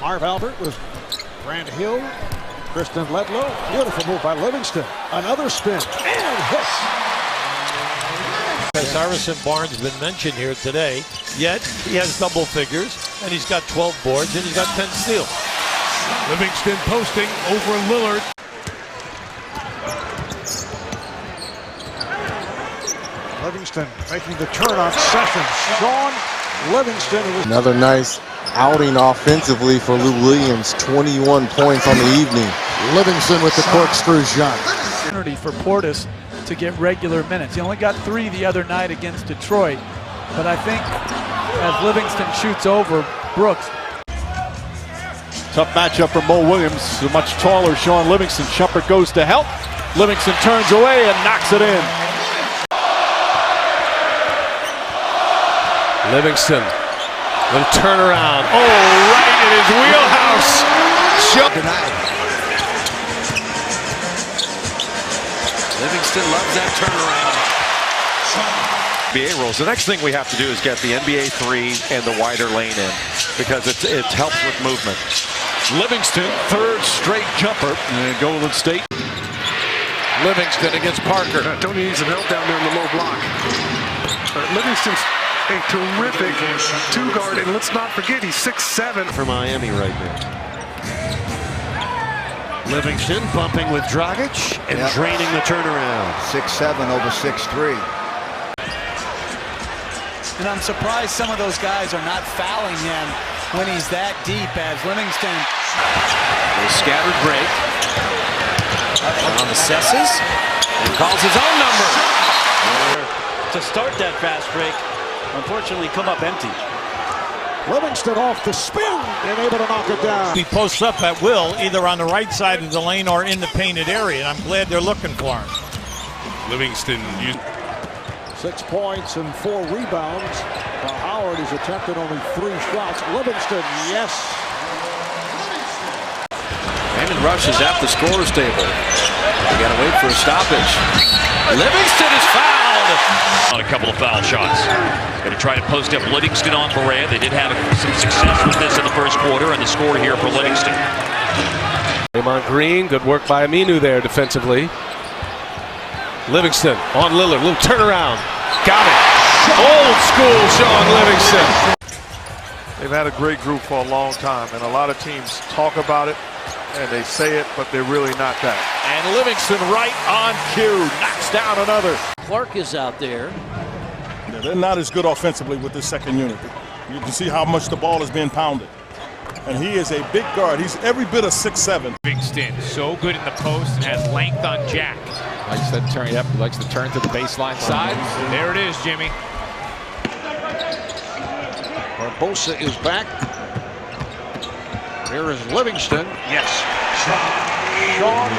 Marv Albert with Grant Hill. Kristen Ledlow. Beautiful move by Livingston. Another spin. And hits. Harrison Barnes has been mentioned here today, yet he has double figures, and he's got 12 boards, and he's got 10 steals. Livingston posting over Lillard. Livingston making the turn on Sessions. Shaun Livingston. Another nice outing offensively for Lou Williams. 21 points on the evening. Livingston with the corkscrew shot. Opportunity for Portis to get regular minutes. He only got 3 the other night against Detroit, but I think as Livingston shoots over Brooks. Tough matchup for Mo Williams, the much taller Shaun Livingston. Shumpert goes to help. Livingston turns away and knocks it in. Livingston, little turnaround. Oh, right in his wheelhouse. Denied. Livingston loves that turnaround. NBA rules. The next thing we have to do is get the NBA 3 and the wider lane in because it helps with movement. Livingston, third straight jumper in Golden State. Livingston against Parker. Tony needs some help down there in the low block. Livingston's a terrific two-guard, and let's not forget he's 6'7". For Miami right now. Livingston bumping with Dragic and draining the turnaround. 6'7" over 6'3". And I'm surprised some of those guys are not fouling him when he's that deep as Livingston. A scattered break. On the Cesses. And calls his own number. To start that fast break, unfortunately come up empty. Livingston off the spin and able to knock it down. He posts up at will, either on the right side of the lane or in the painted area, and I'm glad they're looking for him. Livingston 6 points and 4 rebounds. Howard has attempted only 3 shots. Livingston, yes. Raymond Rush is at the scorer's table. We got to wait for a stoppage. Livingston is fouled. On a couple of foul shots. Going to try to post up Livingston on Barea. They did have some success with this in the first quarter, and the score here for Livingston. Draymond Green, good work by Aminu there defensively. Livingston on Lillard, little turnaround. Got it. Old school Shaun Livingston. They've had a great group for a long time, and a lot of teams talk about it, and they say it, but they're really not that. And Livingston right on cue. Knocks down another. Clark is out there. Yeah, they're not as good offensively with this second unit. You can see how much the ball is being pounded. And he is a big guard. He's every bit of 6'7". Livingston so good in the post and has length on Jack. Likes that turn. Yep, he likes to turn to the baseline side. There it is, Jimmy. Barbosa is back. Here is Livingston. Yes. Shaun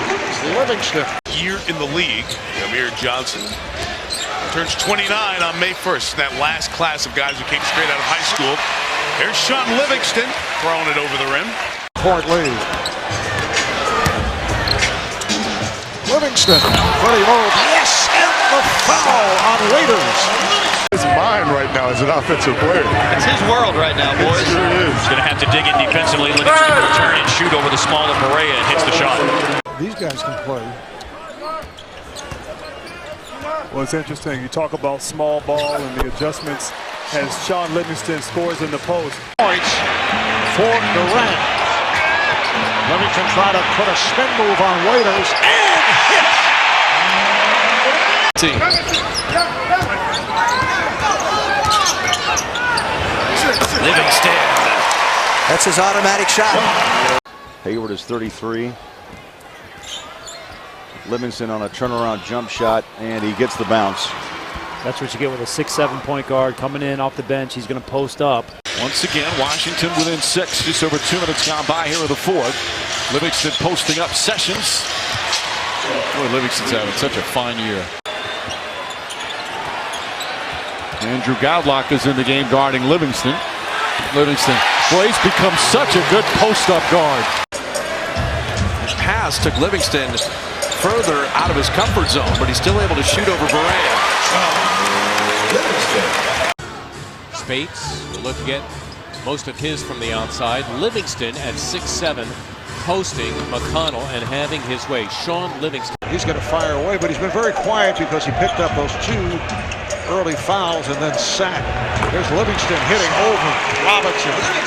Livingston. Year in the league, Amir Johnson turns 29 on May 1st. That last class of guys who came straight out of high school. There's Shaun Livingston throwing it over the rim. Point lead. Livingston. Pretty low. Yes! And the foul on Raiders. His mind right now as an offensive player. It's his world right now, boys. It sure is. He's going to have to dig in defensively. Livingston will turn and shoot over the smaller Barea and hits the shot. These guys can play. Well, it's interesting. You talk about small ball and the adjustments as Shaun Livingston scores in the post. Points for Durant. Livingston try to put a spin move on Waiters and hit. Livingston. That's his automatic shot. Hayward is 33. Livingston on a turnaround jump shot, and he gets the bounce. That's what you get with a 6'7" point guard coming in off the bench. He's going to post up. Once again, Washington within 6. Just over 2 minutes gone by here in the fourth. Livingston posting up Sessions. Boy, Livingston's having such a fine year. Andrew Godlock is in the game guarding Livingston. Livingston, boy, he's become such a good post-up guard. His pass took Livingston further out of his comfort zone, but he's still able to shoot over Barea. Spates will look to get most of his from the outside. Livingston at 6'7", posting McConnell and having his way. Shaun Livingston. He's going to fire away, but he's been very quiet because he picked up those 2 early fouls and then sat. There's Livingston hitting over Robinson.